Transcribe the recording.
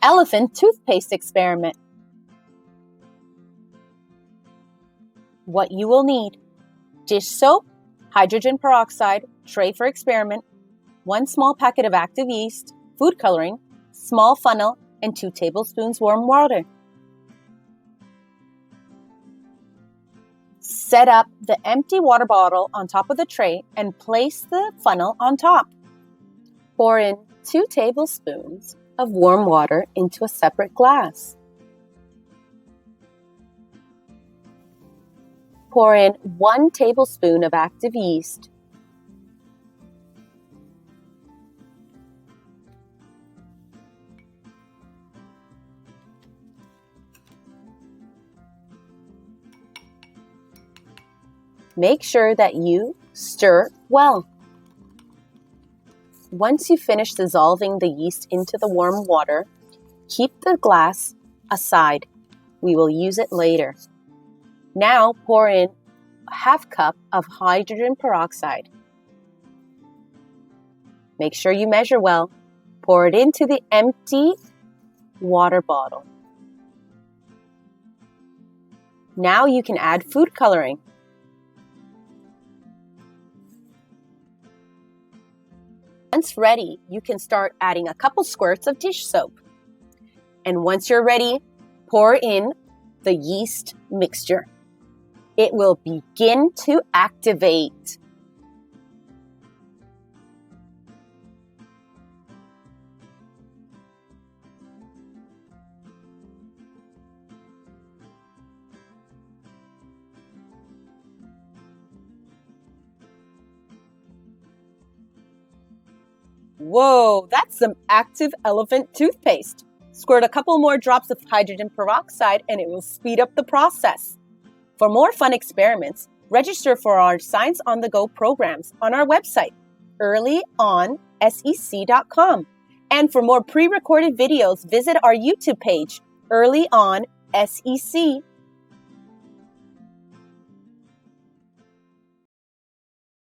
Elephant toothpaste experiment. What you will need: dish soap, hydrogen peroxide, tray for experiment, 1 small packet of active yeast, food coloring, small funnel, and 2 tablespoons warm water. Set up the empty water bottle on top of the tray and place the funnel on top. Pour in 2 tablespoons of warm water into a separate glass. Pour in 1 tablespoon of active yeast. Make sure that you stir well. Once you finish dissolving the yeast into the warm water, keep the glass aside. We will use it later. Now pour in a half cup of hydrogen peroxide. Make sure you measure well. Pour it into the empty water bottle. Now you can add food coloring. Once ready, you can start adding a couple squirts of dish soap. And once you're ready, pour in the yeast mixture. It will begin to activate. Whoa, that's some active elephant toothpaste. Squirt a couple more drops of hydrogen peroxide and it will speed up the process. For more fun experiments, register for our Science on the Go programs on our website, EarlyOnSEC.com. And for more pre-recorded videos, visit our YouTube page, EarlyON SEC.